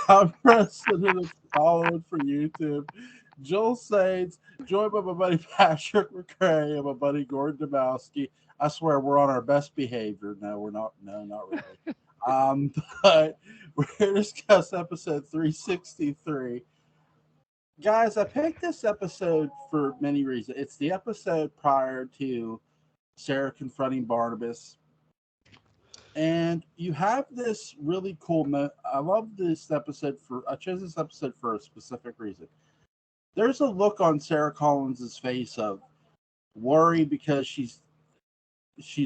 I'm President of Following for YouTube. Joel Saints, joined by my buddy Patrick McCray and my buddy Gordon Dymowski. I swear we're on our best behavior. No, we're not. No, not really. Um, but we're here to discuss episode 363. Guys, I picked this episode for many reasons. It's the episode prior to Sarah confronting Barnabas. And you have this really cool. I love this episode for. I chose this episode for a specific reason. There's a look on Sarah Collins's face of worry because she's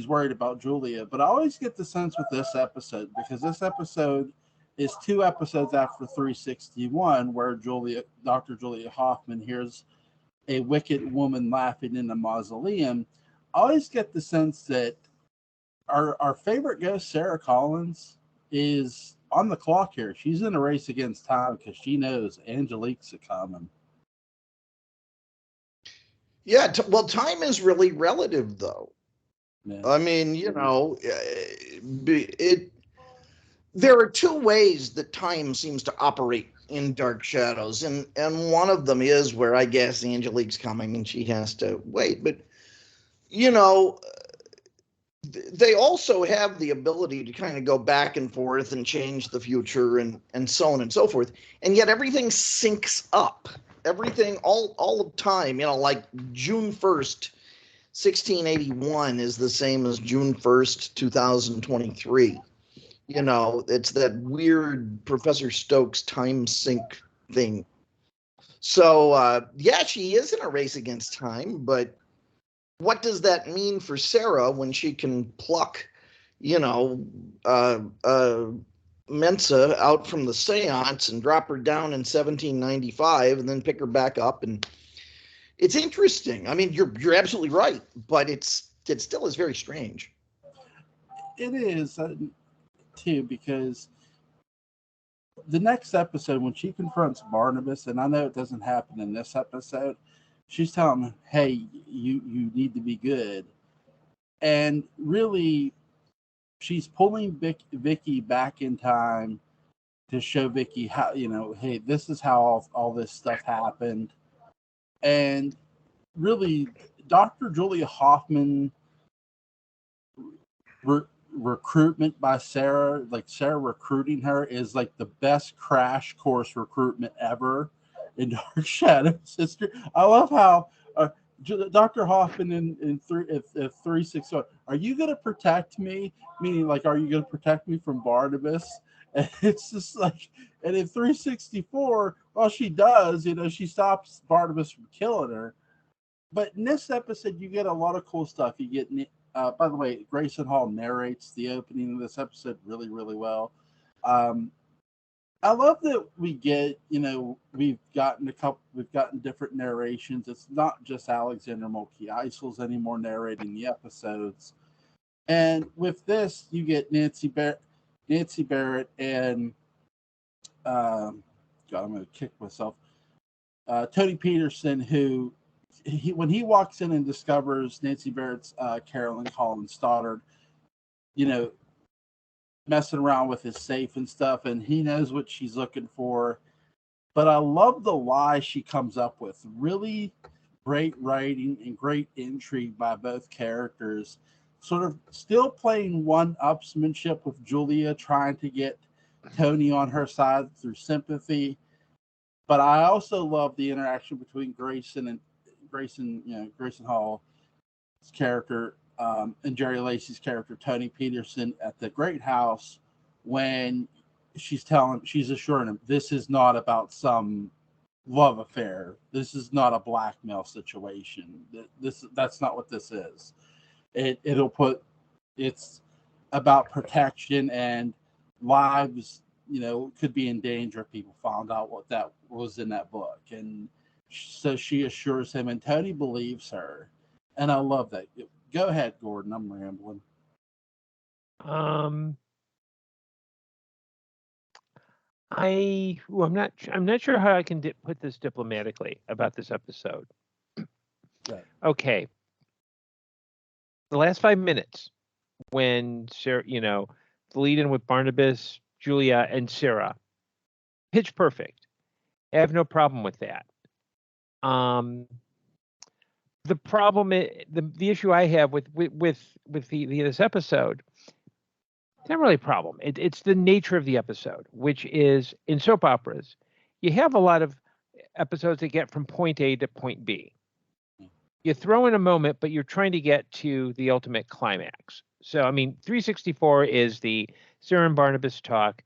worried about Julia. But I always get the sense with this episode because this episode is two episodes after 361, where Dr. Julia Hoffman hears a wicked woman laughing in the mausoleum. I always get the sense that our favorite ghost, Sarah Collins, is on the clock here. She's in a race against time because she knows Angelique's coming. Yeah, well, time is really relative, though. Yeah. I mean, there are two ways that time seems to operate in Dark Shadows, and one of them is where I guess Angelique's coming and she has to wait. But they also have the ability to kind of go back and forth and change the future and so on and so forth. And yet everything syncs up. Everything, all of time, like June 1st, 1681 is the same as June 1st, 2023. It's that weird Professor Stokes time sync thing. So, yeah, she is in a race against time, but what does that mean for Sarah when she can pluck, Mensa out from the seance and drop her down in 1795 and then pick her back up? And it's interesting. I mean, you're absolutely right, but it still is very strange. It is, too, because the next episode, when she confronts Barnabas, and I know it doesn't happen in this episode, she's telling him, hey, you need to be good. And really, she's pulling Vicky back in time to show Vicky how, hey, this is how all this stuff happened. And really, Dr. Julia Hoffman recruitment by Sarah, like Sarah recruiting her, is like the best crash course recruitment ever in Dark Shadows history. I love how Dr. Hoffman in 361, are you going to protect me? Meaning, like, are you going to protect me from Barnabas? And it's just like, and in 364, well, she does, she stops Barnabas from killing her. But in this episode, you get a lot of cool stuff. You get, by the way, Grayson Hall narrates the opening of this episode really, really well. I love that we get, we've gotten different narrations. It's not just Alexander Mulkey Isles anymore narrating the episodes. And with this, you get Nancy Barrett and God, I'm going to kick myself. Tony Peterson, who when he walks in and discovers Nancy Barrett's Carolyn Collins Stoddard, messing around with his safe and stuff, and he knows what she's looking for. But I love the lie she comes up with. Really great writing and great intrigue by both characters. Sort of still playing one-upsmanship with Julia, trying to get Tony on her side through sympathy. But I also love the interaction between Grayson Hall's character and Jerry Lacey's character, Tony Peterson, at the Great House, when she's assuring him, this is not about some love affair. This is not a blackmail situation. That's not what this is. It's about protection, and lives, could be in danger if people found out what that was in that book. And so she assures him, and Tony believes her. And I love that. Go ahead, Gordon. I'm rambling. I'm not sure how I can put this diplomatically about this episode. Right. Okay. The last 5 minutes, when Sarah, the lead in with Barnabas, Julia and Sarah. Pitch perfect. I have no problem with that. The problem, the issue I have with this episode, it's not really a problem. It's the nature of the episode, which is in soap operas, you have a lot of episodes that get from point A to point B. You throw in a moment, but you're trying to get to the ultimate climax. So, I mean, 364 is the Sarah and Barnabas talk.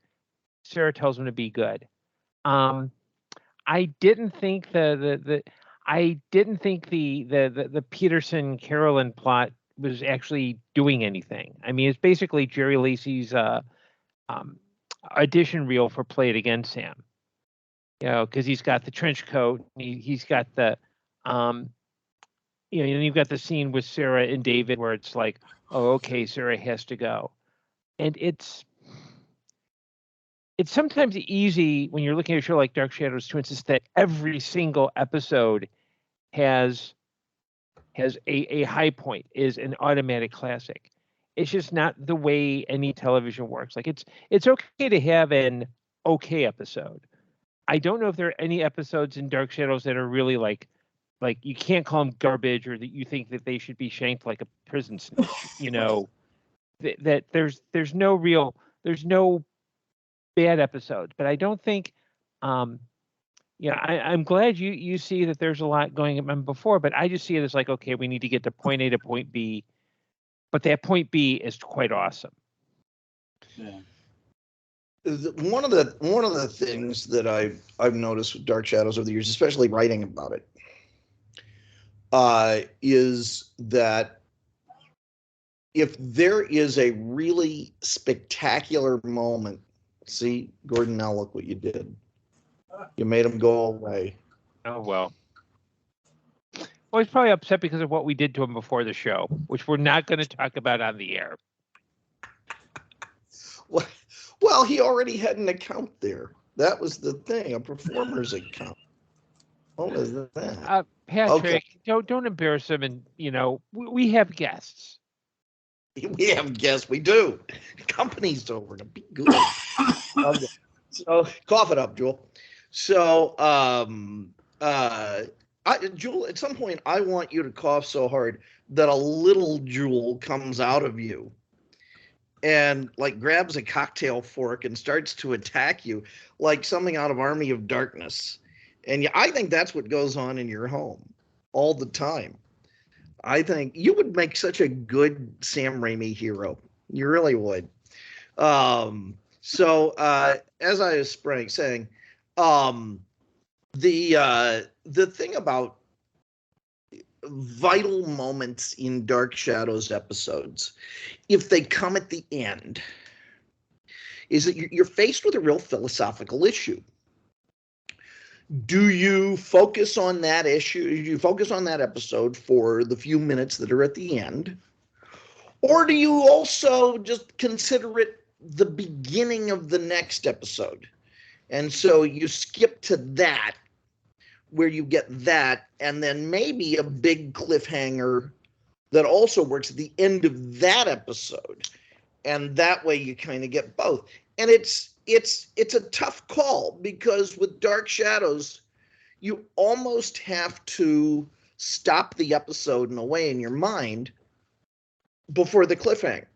Sarah tells him to be good. I didn't think the Peterson Carolyn plot was actually doing anything. I mean, it's basically Jerry Lacey's audition reel for Play It Again, Sam. You know, because he's got the trench coat, he's got the you know, and you've got the scene with Sarah and David where it's like, oh, okay, Sarah has to go, and it's sometimes easy when you're looking at a show like Dark Shadows to insist that every single episode has a high point, is an automatic classic. It's just not the way any television works. Like it's okay to have an okay episode. I don't know if there are any episodes in Dark Shadows that are really like you can't call them garbage, or that you think that they should be shanked like a prison snitch. You know, that there's no bad episodes, but I don't think, I'm glad you see that there's a lot going on before, but I just see it as like, okay, we need to get to point A to point B, but that point B is quite awesome. Yeah. One of the things that I've noticed with Dark Shadows over the years, especially writing about it, is that if there is a really spectacular moment, see, Gordon, now look what you did. You made him go away. Oh, well. Well, he's probably upset because of what we did to him before the show, which we're not going to talk about on the air. Well, he already had an account there. That was the thing, a performer's account. What was that? Patrick, okay. Don't embarrass him. And, you know, we have guests. We have guests. We do. Company's over to be good. So cough it up, Jewel. So, Jewel, at some point, I want you to cough so hard that a little Jewel comes out of you and like grabs a cocktail fork and starts to attack you like something out of Army of Darkness. And I think that's what goes on in your home all the time. I think you would make such a good Sam Raimi hero. You really would. So as I was saying, the thing about vital moments in Dark Shadows episodes, if they come at the end, is that you're faced with a real philosophical issue. Do you focus on that issue? Do you focus on that episode for the few minutes that are at the end? Or do you also just consider it the beginning of the next episode? And so you skip to that, where you get that, and then maybe a big cliffhanger that also works at the end of that episode. And that way you kind of get both. And it's a tough call, because with Dark Shadows, you almost have to stop the episode in a way in your mind before the cliffhanger.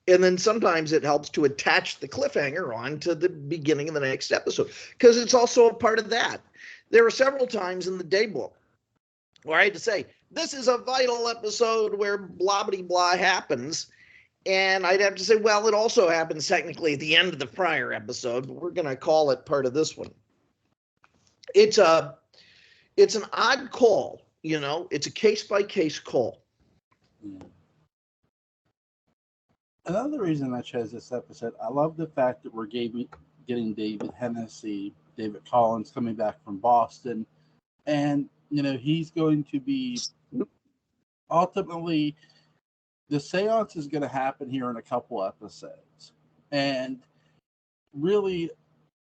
And then sometimes it helps to attach the cliffhanger on to the beginning of the next episode, because it's also a part of that. There were several times in the daybook where I had to say, this is a vital episode where blah, blah, blah happens. And I'd have to say, well, it also happens technically at the end of the prior episode, but we're going to call it part of this one. It's an odd call, you know. It's a case-by-case call. Another reason I chose this episode, I love the fact that we're getting David Hennessy, David Collins coming back from Boston. And, you know, he's going to be ultimately, the seance is going to happen here in a couple episodes. And really,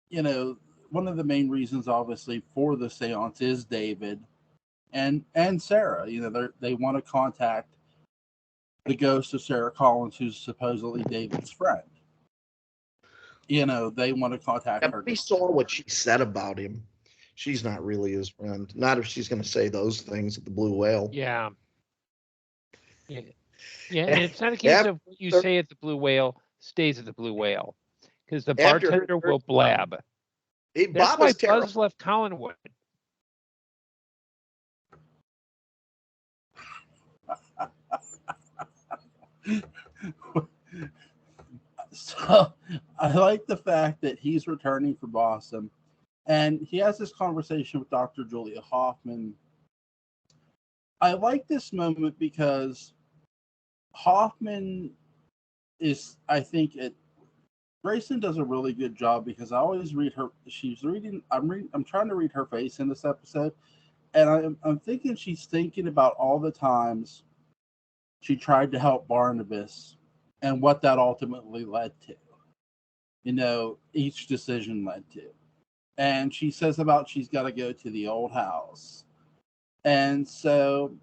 you know, one of the main reasons, obviously, for the seance is David and Sarah. You know, they want to contact the ghost of Sarah Collins, who's supposedly David's friend. they want to contact her. We saw what she said about him. She's not really his friend. Not if she's going to say those things at the Blue Whale. Yeah. And it's not a case of what you say at the Blue Whale stays at the Blue Whale, because the bartender will blab. That's why Buzz left Collinwood. So I like the fact that he's returning for Boston, and he has this conversation with Dr. Julia Hoffman. I like this moment because Hoffman is, I think, Grayson does a really good job, because I always read her. I'm trying to read her face in this episode, and I'm thinking she's thinking about all the times she tried to help Barnabas and what that ultimately led to. Each decision led to. And she says about she's got to go to the old house. And so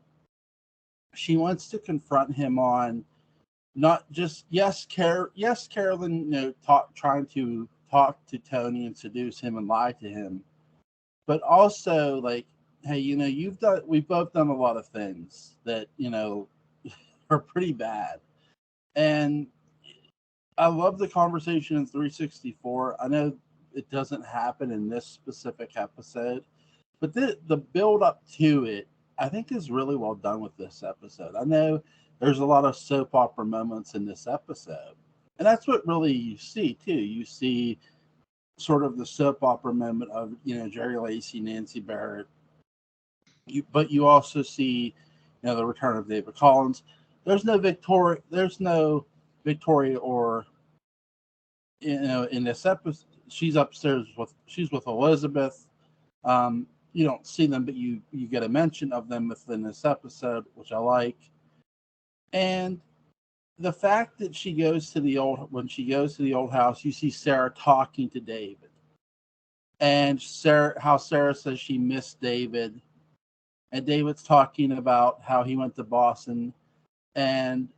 she wants to confront him on not just, Carolyn, trying to talk to Tony and seduce him and lie to him, but also like, hey, we've both done a lot of things that, are pretty bad. And I love the conversation in 364. I know it doesn't happen in this specific episode, but the build up to it, I think, is really well done with this episode. I know there's a lot of soap opera moments in this episode, and that's what really you see too. You see sort of the soap opera moment of, Jerry Lacey, Nancy Barrett. But you also see, the return of David Collins. There's no Victoria or, in this episode, she's upstairs she's with Elizabeth. You don't see them, but you get a mention of them within this episode, which I like. And the fact that when she goes to the old house, you see Sarah talking to David. And how Sarah says she missed David. And David's talking about how he went to Boston. And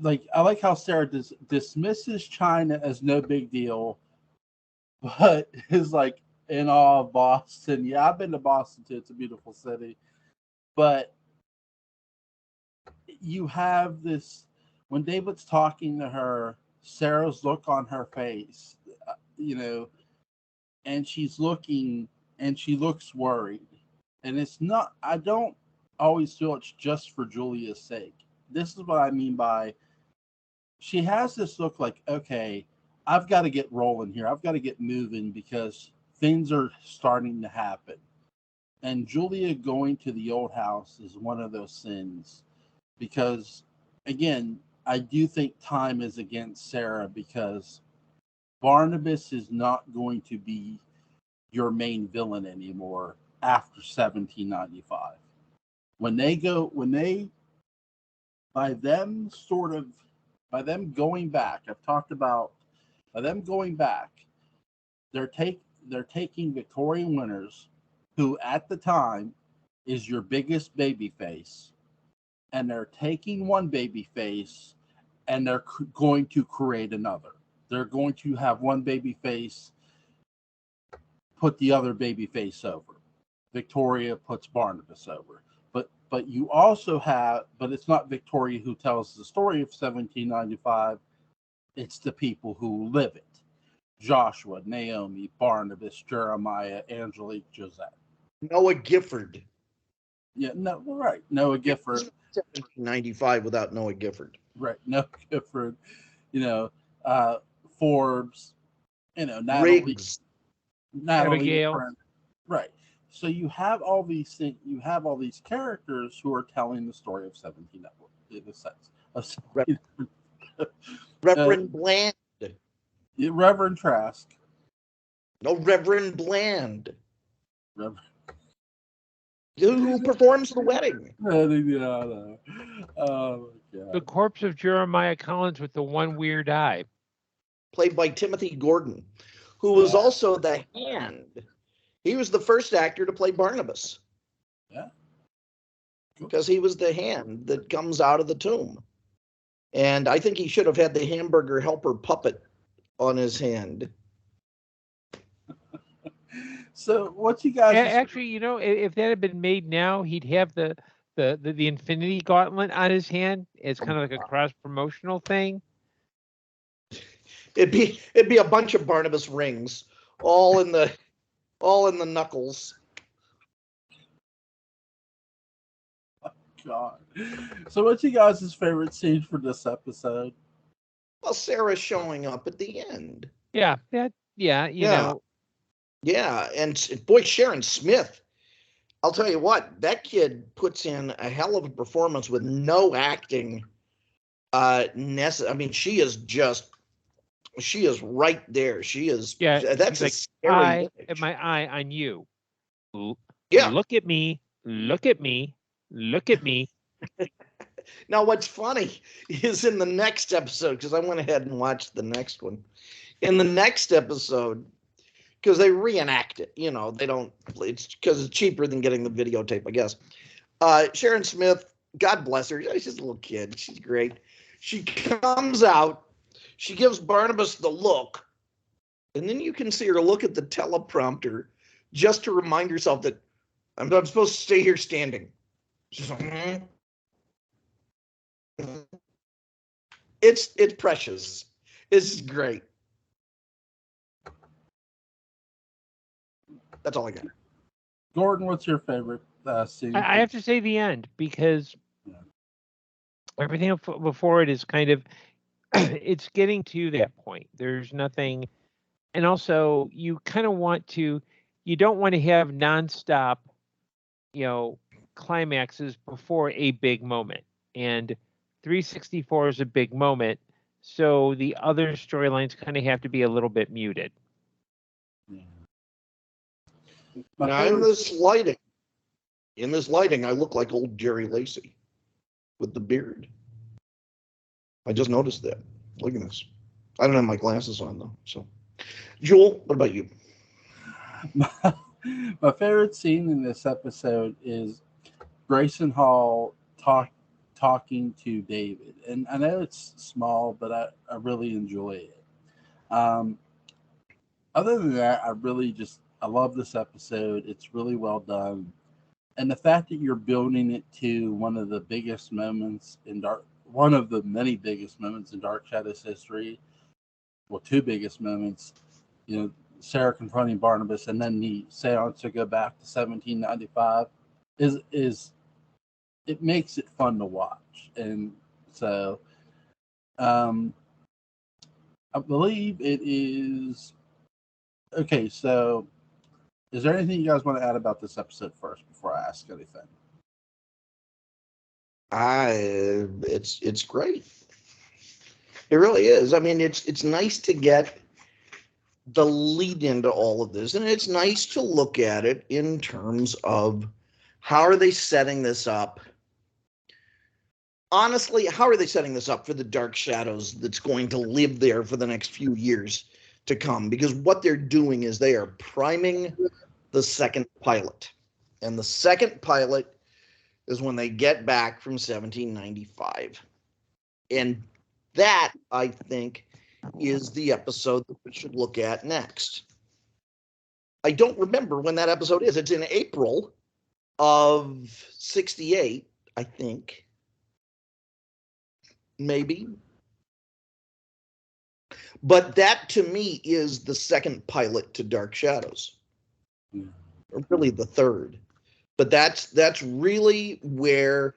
I like how Sarah dismisses China as no big deal, but is like in awe of Boston. Yeah, I've been to Boston too. It's a beautiful city. But you have this, when David's talking to her, Sarah's look on her face, and she's looking, and she looks worried. And it's not, I don't always feel it's just for Julia's sake. This is what I mean by, she has this look like, okay, I've got to get rolling here. I've got to get moving because things are starting to happen. And Julia going to the old house is one of those sins. Because, again, I do think time is against Sarah, because Barnabas is not going to be your main villain anymore after 1795. By them going back, I've talked about, by them going back, they're taking Victorian Winters, who at the time is your biggest baby face, and they're taking one baby face and they're going to create another. They're going to have one baby face put the other baby face over. Victoria puts Barnabas over. But you also have, but it's not Victoria who tells the story of 1795. It's the people who live it. Joshua, Naomi, Barnabas, Jeremiah, Angelique, Josette. Noah Gifford. Yeah, no, right. Noah Gifford. 1795 without Noah Gifford. Right, Noah Gifford. Forbes. Natalie. Riggs. Natalie. Abigail. Right. So you have all these things. You have all these characters who are telling the story of 1790. In a sense, Reverend Bland. Reverend Trask. No, Reverend Bland. Reverend. Who performs the wedding? Oh my God. The corpse of Jeremiah Collins with the one weird eye. Played by Timothy Gordon, who was also the hand. He was the first actor to play Barnabas. Yeah. Because he was the hand that comes out of the tomb. And I think he should have had the hamburger helper puppet on his hand. So what you guys? Actually, if that had been made now, he'd have the Infinity Gauntlet on his hand. It's kind of like a cross promotional thing. It'd be a bunch of Barnabas rings, all in the knuckles. God. So what's you guys' favorite scene for this episode? Well, Sarah showing up at the end. Yeah, you know. Yeah, and boy, Sharon Smith, I'll tell you what, that kid puts in a hell of a performance with no acting. I mean, she is right there. She is. Yeah, That's she's a like, scary have my eye on you. Yeah. Look at me. Look at me. Look at me. Now, what's funny is in the next episode, because I went ahead and watched the next one. In the next episode, because they reenact it, they don't. It's because it's cheaper than getting the videotape, I guess. Sharon Smith, God bless her, she's just a little kid. She's great. She comes out, she gives Barnabas the look, and then you can see her look at the teleprompter just to remind herself that I'm supposed to stay here standing. She's like, it's precious. It's great. That's all I got. Gordon, what's your favorite scene? I have to say the end, because everything before it is kind of, it's getting to that point. There's nothing, and also you kind of you don't want to have nonstop, climaxes before a big moment. And 364 is a big moment, so the other storylines kind of have to be a little bit muted. Yeah. Now, in this lighting, I look like old Jerry Lacey with the beard. I just noticed that. Look at this. I don't have my glasses on though. So, Jewel, what about you? My favorite scene in this episode is Grayson Hall talking to David, and I know it's small, but I really enjoy it. Other than that, I love this episode. It's really well done, and the fact that you're building it to one of the many biggest moments in Dark Shadows history. Well, two biggest moments, Sarah confronting Barnabas, and then the seance to go back to 1795 is it makes it fun to watch. And so I believe it is okay. So is there anything you guys want to add about this episode first before I ask anything? It's great. It really is. I mean, it's nice to get the lead into all of this, and it's nice to look at it in terms of how are they setting this up. Honestly, how are they setting this up for the Dark Shadows that's going to live there for the next few years to come? Because what they're doing is they are priming the second pilot. And the second pilot is when they get back from 1795. And that, I think, is the episode that we should look at next. I don't remember when that episode is. It's in April of 68, I think. Maybe. But that, to me, is the second pilot to Dark Shadows. Or really the third. But that's really where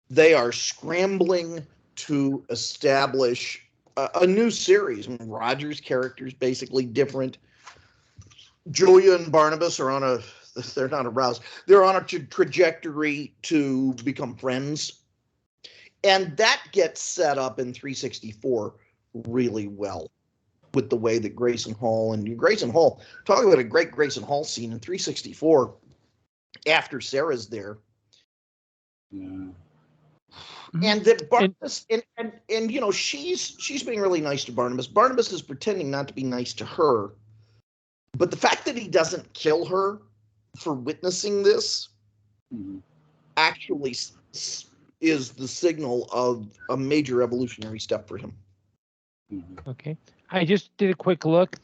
they are scrambling to establish a new series. I mean, Roger's character is basically different. Julia and Barnabas are they're not aroused. They're on a trajectory to become friends. And that gets set up in 364 really well with the way that Grayson Hall, talk about a great Grayson Hall scene in 364 after Sarah's there. Yeah. And that Barnabas and she's being really nice to Barnabas. Barnabas is pretending not to be nice to her. But the fact that he doesn't kill her for witnessing this actually is the signal of a major evolutionary step for him. Okay. I just did a quick look.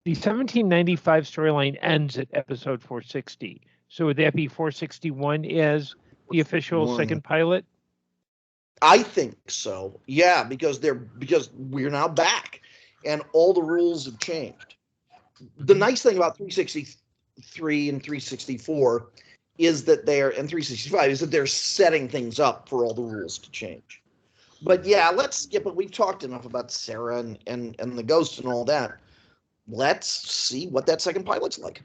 The 1795 storyline ends at episode 460. So would that be 461 as the official second pilot? I think so. Yeah, because we're now back, and all the rules have changed. The nice thing about 363 and 364 is that and 365 is that they're setting things up for all the rules to change. But yeah, let's skip it. We've talked enough about Sarah and the ghost and all that. Let's see what that second pilot's like.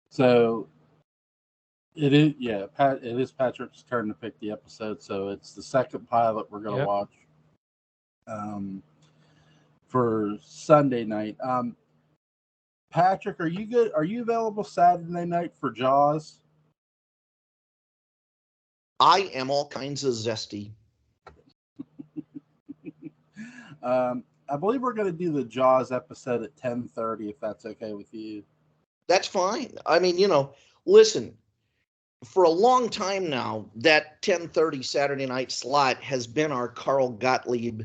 So it is, yeah, it is Patrick's turn to pick the episode. So it's the second pilot we're going to watch for Sunday night. Patrick, are you good? Are you available Saturday night for Jaws? I am all kinds of zesty. I believe we're going to do the Jaws episode at 10:30, if that's okay with you. That's fine. I mean, listen, for a long time now, that 10:30 Saturday night slot has been our Carl Gottlieb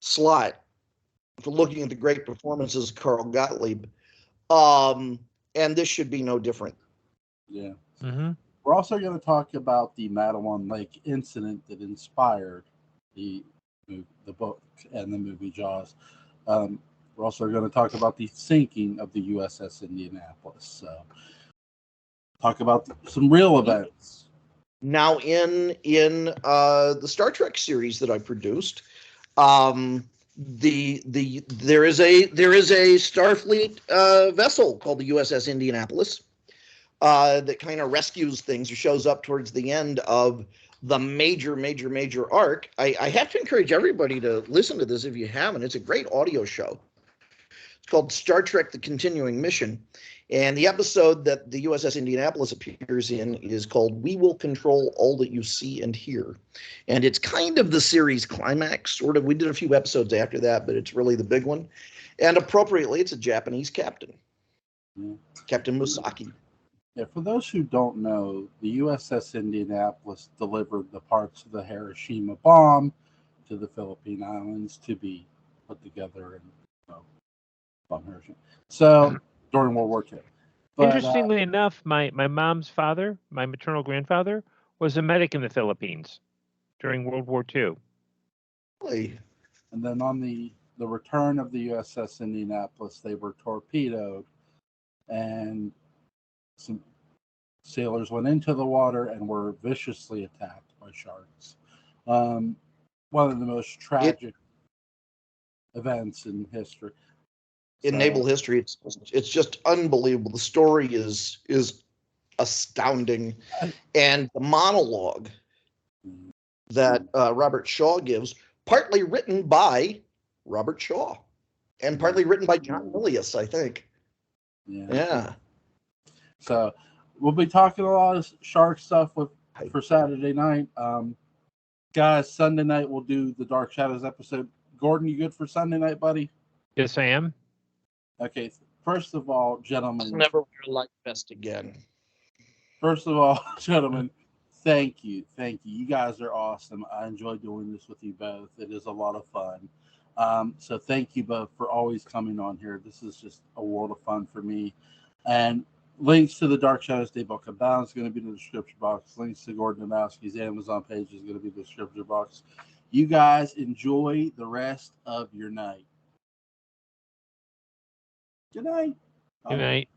slot for looking at the great performances of Carl Gottlieb. And this should be no different. Yeah. Mm-hmm. We're also going to talk about the Matawan Lake incident that inspired the book and the movie Jaws. We're also going to talk about the sinking of the USS Indianapolis. So, talk about some real events. Now, in the Star Trek series that I produced, there is a Starfleet vessel called the USS Indianapolis that kind of rescues things or shows up towards the end of the major arc. I have to encourage everybody to listen to this if you haven't. It's a great audio show. It's called Star Trek: The Continuing Mission. And the episode that the USS Indianapolis appears in is called We Will Control All That You See and Hear. And it's kind of the series climax, sort of. We did a few episodes after that, but it's really the big one. And appropriately, it's a Japanese captain, Captain Musaki. Yeah, for those who don't know, the USS Indianapolis delivered the parts of the Hiroshima bomb to the Philippine Islands to be put together and bomb Hiroshima. So during World War II. But, interestingly enough, my mom's father, my maternal grandfather, was a medic in the Philippines during World War II. Really? And then on the return of the USS Indianapolis, they were torpedoed, and some sailors went into the water and were viciously attacked by sharks. One of the most tragic events in history. In naval history, it's just unbelievable. The story is astounding, and the monologue that Robert Shaw gives, partly written by Robert Shaw, and partly written by John Milius, I think. Yeah. So we'll be talking a lot of shark stuff for Saturday night. Guys, Sunday night we'll do the Dark Shadows episode. Gordon, you good for Sunday night, buddy? Yes, I am. Okay, first of all, gentlemen. I'll never wear a light vest again. First of all, gentlemen, thank you. You guys are awesome. I enjoy doing this with you both. It is a lot of fun. So thank you both for always coming on here. This is just a world of fun for me. And links to the Dark Shadows Day Book of Bound is going to be in the description box. Links to Gordon Dymowski's Amazon page is going to be in the description box. You guys enjoy the rest of your night. Good night. Good night.